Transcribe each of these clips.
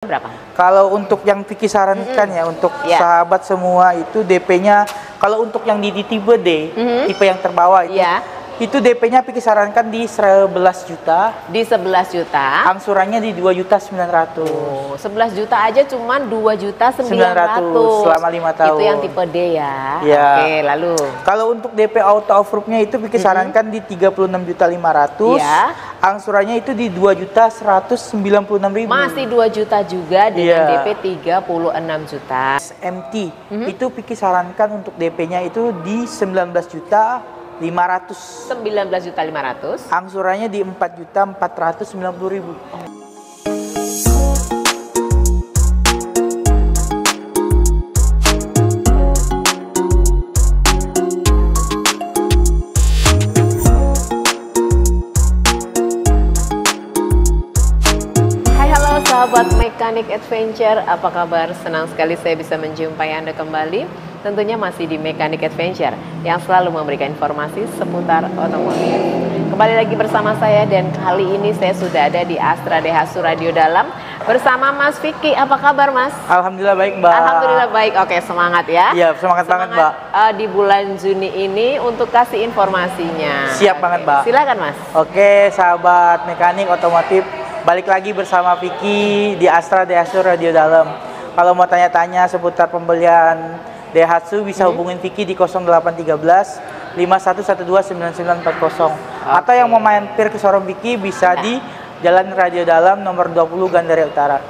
Berapa? Kalau untuk yang Vicky sarankan ya, untuk sahabat semua itu DP-nya, kalau untuk yang di tipe D, tipe yang terbawah itu DP-nya Vicky sarankan di 11 juta. Di 11 juta. Angsurannya di 2.900.000. Oh, 11 juta aja cuman 2.900.000 selama 5 tahun. Itu yang tipe D ya. Ya. Oke, lalu. Kalau untuk DP auto approve-nya itu Vicky sarankan di 36.500.000. Ya. Angsurannya itu di 2.196.000. Masih 2 juta juga dengan DP 36 juta. MT itu Vicky sarankan untuk DP-nya itu di 19.500.000. 19.500.000. Angsurannya di 4.490.000. Sahabat Mekanik Adventure, apa kabar? Senang sekali saya bisa menjumpai Anda kembali. Tentunya masih di Mekanik Adventure yang selalu memberikan informasi seputar otomotif. Kembali lagi bersama saya dan kali ini saya sudah ada di Astra Daihatsu Radio Dalam bersama Mas Vicky. Apa kabar, Mas? Alhamdulillah baik, Mbak. Alhamdulillah baik. Oke, semangat ya. Iya, semangat banget, Mbak. Di bulan Juni ini untuk kasih informasinya. Siap banget, Mbak. Silakan, Mas. Oke, sahabat mekanik otomotif. Balik lagi bersama Vicky di Astra Daihatsu Radio Dalam. Kalau mau tanya-tanya seputar pembelian Daihatsu bisa hubungin Vicky di 0813 51129940. Atau yang mau mampir ke showroom Vicky bisa di Jalan Radio Dalam nomor 20 Gandaria Utara.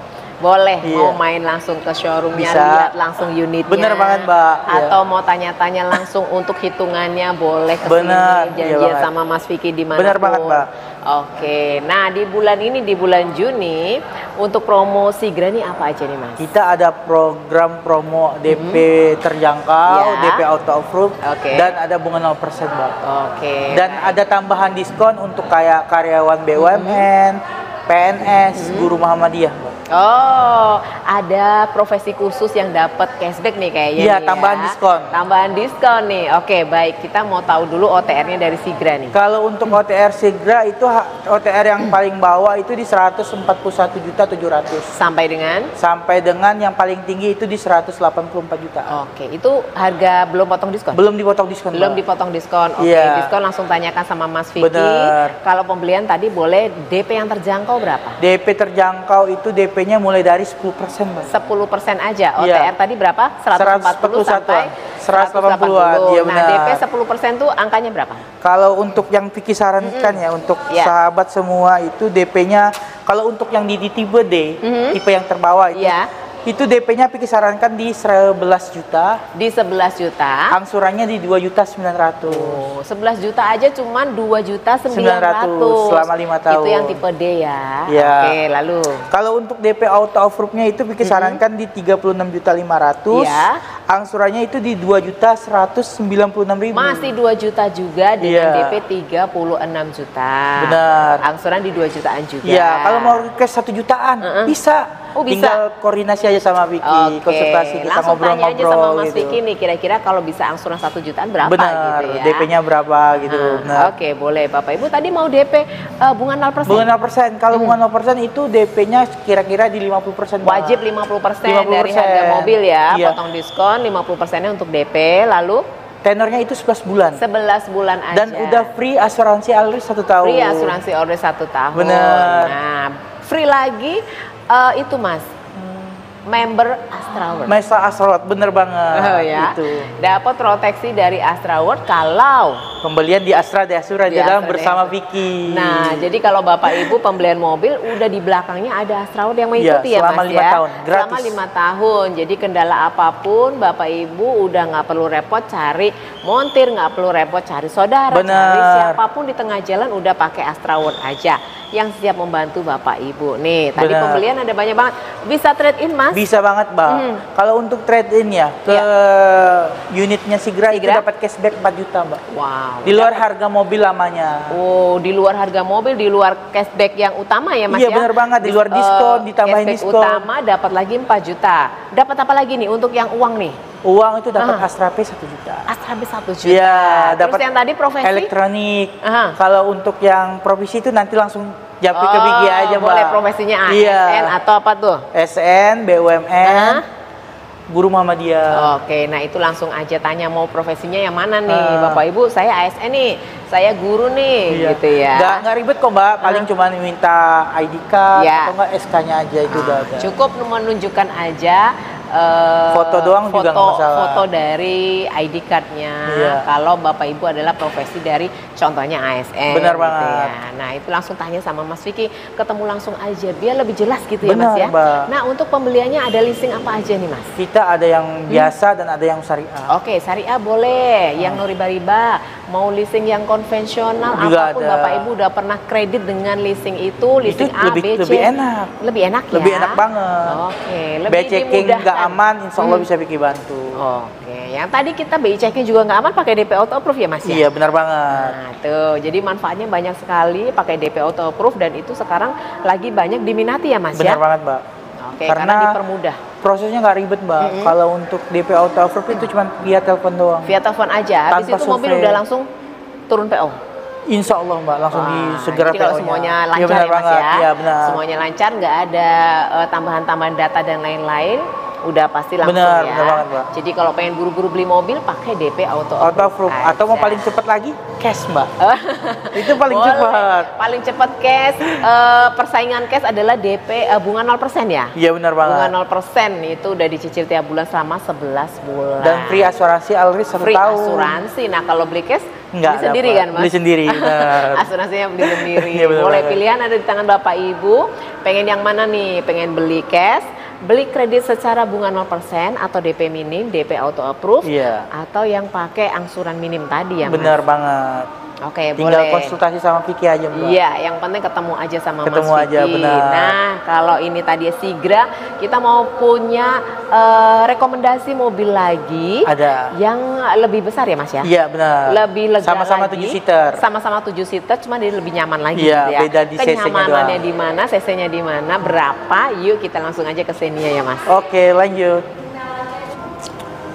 Boleh, mau main langsung ke showroomnya, lihat langsung unitnya. Bener banget, Mbak. Atau mau tanya-tanya langsung untuk hitungannya, boleh kesini janjian sama Mas Vicky di mana. Bener banget, Mbak. Oke, nah di bulan ini, di bulan Juni, untuk promo Sigra nih apa aja nih, Mas? Kita ada program promo DP terjangkau, DP auto approve, dan ada bunga 0%, Mbak. Dan ada tambahan diskon untuk kayak karyawan BUMN, PNS, guru Muhammadiyah, Mbak. Oh, ada profesi khusus yang dapat cashback nih kayaknya. Iya, tambahan diskon. Tambahan diskon nih. Oke, baik. Kita mau tahu dulu OTR-nya dari Sigra nih. Kalau untuk OTR Sigra itu OTR yang paling bawah itu di 141.700.000. Sampai dengan? Sampai dengan yang paling tinggi itu di 184 juta. Oke, itu harga belum potong diskon? Belum dipotong diskon. Belum dipotong diskon. Oke, diskon langsung tanyakan sama Mas Vicky. Kalau pembelian tadi boleh DP yang terjangkau berapa? DP terjangkau itu DP-nya mulai dari 10%, Mbak. 10% aja. OTR tadi berapa? 140 sampai 180-an. Iya, nah, DP 10% tuh angkanya berapa? Kalau untuk yang Vicky sarankan ya, untuk sahabat semua itu DP-nya, kalau untuk yang di tipe D, tipe yang terbawah itu DP-nya Vicky sarankan di 11 juta. Di 11 juta. Angsurannya di 2.900.000. Oh, 11 juta aja cuman 2.900.000 selama 5 tahun. Itu yang tipe D ya. Oke, lalu. Kalau untuk DP auto approve-nya itu Vicky sarankan di 36.500.000. Angsurannya itu di 2.196.000. Masih 2 juta juga dengan DP 36 juta. Benar. Angsuran di 2 jutaan juga. Iya, kalau mau request 1 jutaan bisa. Oh, bisa. Tinggal koordinasi aja sama Vicky, konsultasi, kita langsung tanya aja sama Mas gitu. Vicky nih, kira-kira kalau bisa angsuran 1 jutaan berapa gitu ya. DP-nya berapa gitu. Oke, boleh. Bapak Ibu tadi mau DP bunga 0%? Bunga 0%. Kalau bunga 0% itu DP-nya kira-kira di 50%. Wajib 50% dari harga mobil ya, potong diskon 50%-nya untuk DP, lalu tenornya itu 11 bulan. 11 bulan aja. Dan udah free asuransi all risk 1 tahun. Free asuransi all risk 1 tahun. Bener. Nah, free lagi itu, Mas. Member Astra World. Astra World, bener banget. Itu. Dapat proteksi dari Astra World kalau pembelian di Astra Daihatsu Radio Dalam bersama Vicky. Nah, jadi kalau Bapak Ibu pembelian mobil udah di belakangnya ada Astra World yang mengikuti ya, Mas ya. Selama 5 tahun, gratis. Selama 5 tahun. Jadi kendala apapun Bapak Ibu udah nggak perlu repot cari montir, nggak perlu repot cari saudara, cari siapapun di tengah jalan, udah pakai Astra World aja yang siap membantu Bapak Ibu. Nih, tadi pembelian ada banyak banget. Bisa trade in, Mas? Bisa banget, Mbak. Kalau untuk trade in ya ke unitnya Sigra itu dapat cashback 4 juta, Mbak. Wow. Di luar harga mobil lamanya. Oh, di luar harga mobil, di luar cashback yang utama ya, Mas ya? Iya, benar banget. Di luar diskon, ditambahin diskon. Utama dapat lagi 4 juta. Dapat apa lagi nih untuk yang uang nih? Uang itu dapat Astra P 1 juta. Astra P 1 juta. Iya, dapat yang tadi profesi elektronik. Kalau untuk yang profesi itu nanti langsung Japri ke Vicky aja, Mbak. Boleh profesinya ASN atau apa tuh? SN, BUMN, guru Muhammadiyah. Oke, nah itu langsung aja tanya mau profesinya yang mana nih, Bapak Ibu. Saya ASN nih, saya guru nih, gitu ya. Nggak ribet kok, Mbak. Paling cuma minta ID card atau nggak SK-nya aja itu udah ada. Cukup menunjukkan aja foto doang juga nggak masalah. Foto dari ID card-nya. Kalau Bapak Ibu adalah profesi dari contohnya ASN. Benar gitu banget. Ya. Nah itu langsung tanya sama Mas Vicky, ketemu langsung aja biar lebih jelas gitu ya Mas ya. Mbak. Nah untuk pembeliannya ada leasing apa aja nih Mas? Kita ada yang biasa dan ada yang syariah. Oke, syariah boleh, yang no riba-riba, mau leasing yang konvensional juga apapun ada. Bapak Ibu udah pernah kredit dengan leasing itu, leasing A, B, C. Lebih enak. Lebih enak ya? Lebih enak banget. Oke, lebih BI checking nggak aman, insya Allah bisa Vicky bantu. Oke, yang tadi kita BI checking juga nggak aman pakai DP Auto Approve ya Mas ya? Iya, benar banget. Nah tuh, jadi manfaatnya banyak sekali pakai DP Auto Approve dan itu sekarang lagi banyak diminati ya Mas ya? Benar banget Mbak. Oke, karena dipermudah. Prosesnya nggak ribet Mbak. Kalau untuk DP Auto Approve itu cuma via telepon doang. Via telepon aja, habis itu mobil udah langsung turun PO? Insya Allah Mbak, langsung segera PO-nya. Kalau semuanya lancar ya Mas ya? Iya benar. Semuanya lancar, nggak ada tambahan-tambahan data dan lain-lain, udah pasti langsung benar, ya. Benar banget Mbak. Jadi kalau pengen buru-buru beli mobil, pakai DP Auto Approve. Atau mau paling cepat lagi, cash Mbak. Itu paling cepat. Paling cepat cash, persaingan cash adalah DP bunga 0% ya? Iya benar banget. Bunga 0% itu udah dicicil tiap bulan selama 11 bulan. Dan free asuransi Alris 1 tahun. Free asuransi. Nah kalau beli cash, beli sendiri kan Mas? Beli sendiri, asuransinya beli sendiri. Ya, boleh pilihan ada di tangan Bapak Ibu. Pengen yang mana nih? Pengen beli cash, beli kredit secara bunga 0% atau DP minim, DP Auto Approve, atau yang pakai angsuran minim tadi ya Mas? Benar banget. Oke, tinggal boleh. Konsultasi sama Vicky aja Mbak. Iya, yang penting ketemu aja sama Mas Vicky. Ketemu aja, benar. Nah, kalau ini tadi Sigra, kita mau punya rekomendasi mobil lagi. Ada. Yang lebih besar ya Mas ya? Iya, benar. Lebih lega sama-sama lagi. 7 seater. Sama-sama 7 seater, cuma dia lebih nyaman lagi iya, gitu ya. Beda di kenyamanannya di mana, CC-nya di mana, berapa? Yuk kita langsung aja ke Xenia ya Mas. Oke, lanjut.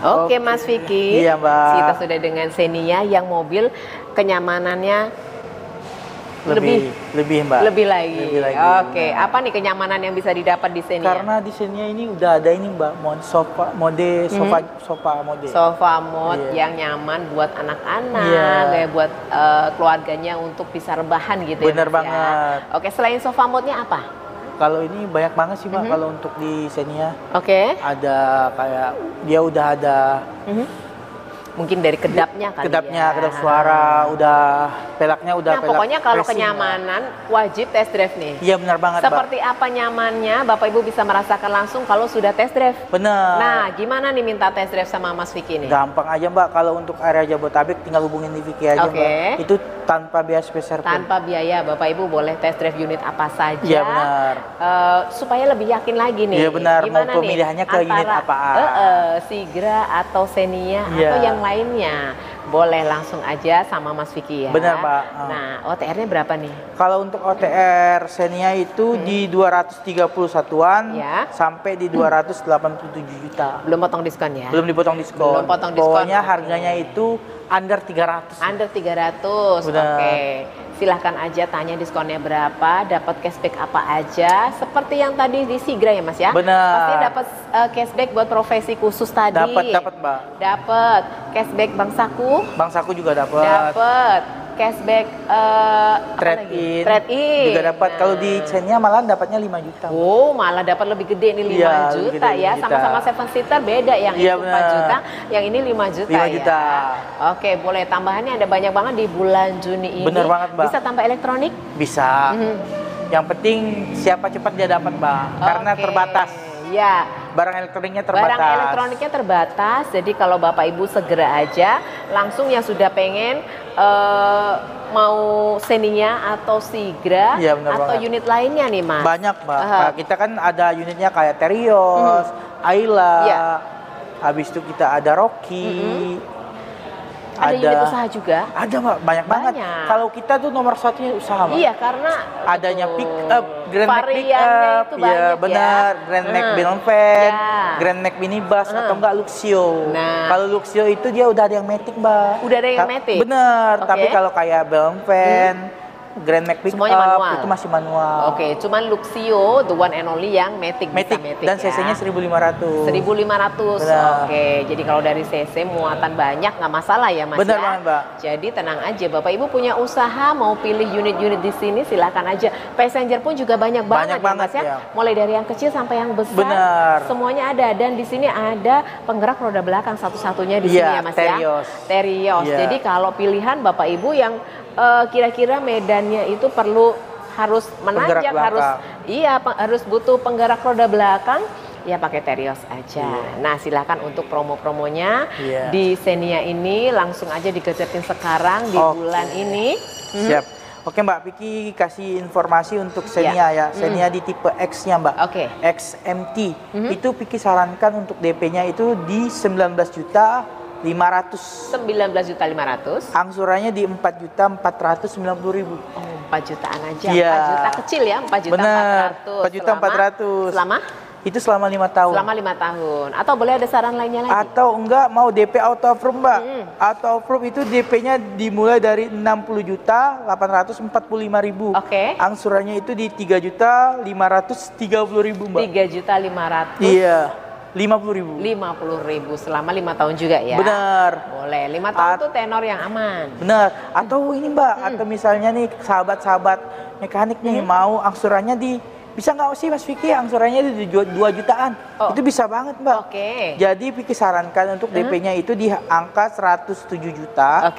Oke Mas Vicky, iya Mbak. Kita sudah dengan Xenia yang mobil kenyamanannya lebih Mbak. Lebih lagi. Oke, apa nih kenyamanan yang bisa didapat di Xenia? Karena di Xenia ini udah ada ini Mbak, sofa mode. Sofa mode yang nyaman buat anak-anak, kayak buat keluarganya untuk bisa rebahan gitu. Bener banget. Ya. Oke, selain sofa mode-nya apa? Kalau ini banyak banget sih Mbak, kalau untuk di Xenia. Oke. Ada kayak dia udah ada mungkin dari kedapnya kali kedap suara, udah pelaknya udah pelak. Pokoknya kalau kenyamanan wajib test drive nih. Iya benar banget Seperti Mbak. apa nyamannya Bapak Ibu bisa merasakan langsung kalau sudah test drive. Benar. Nah gimana nih minta test drive sama Mas Vicky nih? Gampang aja Mbak, kalau untuk area Jabodetabek tinggal hubungin di Vicky aja Mbak. Itu tanpa biaya spesial. Tanpa biaya, Bapak Ibu boleh test drive unit apa saja. Iya benar. Supaya lebih yakin lagi nih. Iya benar. Gimana mau pemilihannya ke unit apa? Sigra atau Xenia atau yang lainnya. Boleh langsung aja sama Mas Vicky ya. Benar Mbak. Nah OTR-nya berapa nih? Kalau untuk OTR Xenia itu di 230 satuan sampai di 287 juta. Belum potong diskon ya? Belum dipotong diskon. Belum potong diskon. Pokoknya harganya itu under 300. Under 300. Oke. Silahkan aja tanya diskonnya berapa, dapat cashback apa aja. Seperti yang tadi di Sigra ya Mas ya? Benar. Pasti dapat cashback buat profesi khusus tadi. Dapat Mbak. Dapat cashback Bank Saku. Bank Saku juga dapat. Dapat cashback trade-in juga dapat. Nah. Kalau di Xenia malah dapatnya 5 juta. Oh, malah dapat lebih gede nih 5 juta ya. Sama-sama 7 seater beda, yang itu 4 juta, yang ini 5 juta 5 juta. Ya. Oke, boleh tambahannya ada banyak banget di bulan Juni ini. Bener banget, Mbak. Bisa tambah elektronik? Bisa. Yang penting siapa cepat dia dapat, Mbak. Karena terbatas. Ya. Barang elektroniknya terbatas. Barang elektroniknya terbatas, jadi kalau Bapak Ibu segera aja langsung yang sudah pengen mau Xenia atau Sigra atau unit lainnya nih Mas. Banyak Mbak. Kita kan ada unitnya kayak Terios, Ayla, habis itu kita ada Rocky. Ada unit usaha juga? Ada Mbak, banyak banget. Kalau kita tuh nomor satunya usaha Mbak. Iya, karena adanya pick up, Grand Max pick up, ya benar, Grand Max Balloon Van, Grand Max minibus atau enggak Luxio. Nah, kalau Luxio itu dia udah ada yang matic Mbak. Udah ada yang matic? Bener, tapi kalau kayak Balloon Van, Grand Max Pickup semuanya manual. itu masih manual. Oke, cuman Luxio the one and only yang Matic dan cc-nya 1500. 1500. Oke, jadi kalau dari cc muatan banyak nggak masalah ya Mas. Benar ya? banget, Mbak. Jadi tenang aja, Bapak Ibu punya usaha mau pilih unit-unit di sini silakan aja. Passenger pun juga banyak banget ya Mas ya. Mulai dari yang kecil sampai yang besar. Benar. Semuanya ada, dan di sini ada penggerak roda belakang satu-satunya di sini ya Mas Terios. ya. Terios. Jadi kalau pilihan Bapak Ibu yang kira-kira medannya itu harus menanjak, harus butuh penggerak roda belakang, ya pakai Terios aja. Nah, silakan untuk promo-promonya di Xenia ini langsung aja dikejatin sekarang di bulan ini. Siap. Oke Mbak, Vicky kasih informasi untuk Xenia ya. Xenia di tipe X-nya Mbak. XMT. Itu Vicky sarankan untuk DP-nya itu di 19.500.000. 19.500.000. Angsurannya di 4.490.000. Oh, 4 jutaan aja. 4 juta kecil ya, 4.400.000. Selama? Itu selama 5 tahun. Selama 5 tahun. Atau boleh ada saran lainnya lagi? Atau enggak mau DP auto approve Mbak. Auto approve itu DP-nya dimulai dari 60.845.000. Angsurannya itu di 3.530.000 Mbak. 3.500.000. Iya. 50.000 selama 5 tahun juga ya. Benar. Boleh. 5 tahun tuh tenor yang aman. Benar. Atau ini Mbak, atau misalnya nih sahabat-sahabat mekanik nih mau angsurannya bisa nggak sih Mas Vicky angsurannya di 2 jutaan? Itu bisa banget Mbak. Jadi Vicky sarankan untuk DP-nya itu di angka 107 juta.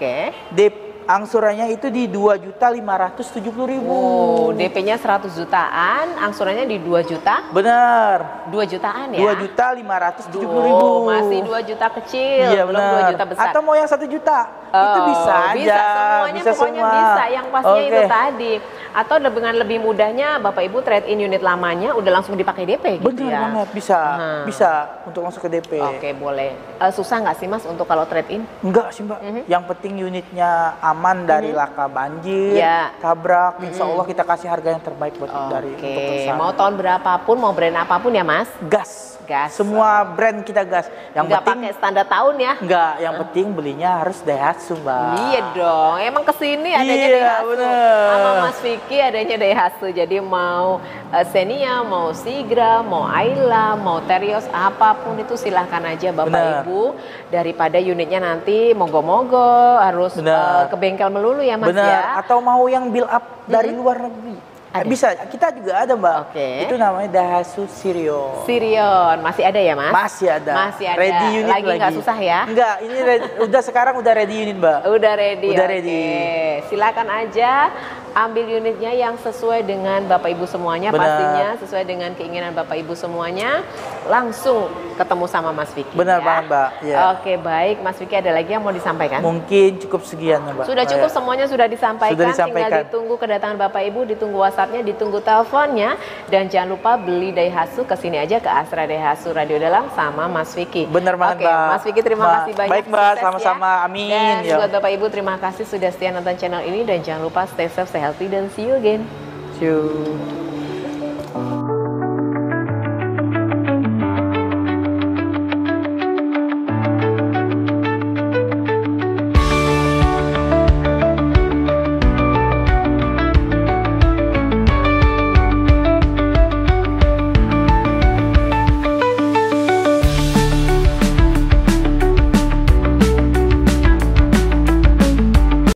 Angsurannya itu di 2.570.000. Oh, DP-nya 100 jutaan, angsurannya di 2 juta? Benar. 2 jutaan ya? 2.570.000. Oh, masih 2 juta kecil, iya, belum 2 juta besar. Atau mau yang 1 juta? Itu bisa aja. Bisa semuanya, pokoknya bisa. Yang pastinya itu tadi. Atau dengan lebih mudahnya Bapak Ibu trade in unit lamanya udah langsung dipakai DP gitu. Bener banget, bisa. Bisa untuk masuk ke DP. Oke, boleh. Susah nggak sih Mas untuk kalau trade in? Enggak sih Mbak. Yang penting unitnya aman dari laka banjir, tabrak. Insya Allah kita kasih harga yang terbaik buat dari untuk perusahaan. Mau tahun berapapun, mau brand apapun ya Mas? Gas. Semua brand kita gas. Yang nggak pakai standar tahun ya? Enggak, yang penting belinya harus Daihatsu Mbak. Iya dong, emang kesini adanya Daihatsu. Sama Mas Vicky adanya Daihatsu. Jadi mau Xenia, mau Sigra, mau Ayla, mau Terios, apapun itu silahkan aja Bapak Ibu. Daripada unitnya nanti mogok-mogok harus ke bengkel melulu ya Mas ya. Atau mau yang build up dari luar negeri. Bisa, kita juga ada Mbak. Itu namanya Daihatsu Sirion. Sirion, masih ada ya Mas? Masih ada. Masih ada. Ready unit lagi. Nggak susah ya? Enggak, ini sekarang udah ready unit Mbak. Udah ready. Udah ready. Silakan aja ambil unitnya yang sesuai dengan Bapak Ibu semuanya. Pastinya sesuai dengan keinginan Bapak Ibu semuanya. Langsung ketemu sama Mas Vicky. Benar banget Mbak. Oke, baik. Mas Vicky ada lagi yang mau disampaikan? Mungkin cukup sekian Mbak. Sudah cukup, semuanya sudah disampaikan. Tinggal ditunggu kedatangan Bapak Ibu, ditunggu WhatsApp-nya, ditunggu teleponnya, dan jangan lupa beli Daihatsu kesini aja ke Astra Daihatsu Radio Dalam sama Mas Vicky. Benar banget Mbak. Mas Vicky terima kasih banyak. Baik Mbak, sama-sama. Amin. Dan buat Bapak Ibu terima kasih sudah setia nonton channel ini, dan jangan lupa stay safe, stay healthy, dan see you again. See you.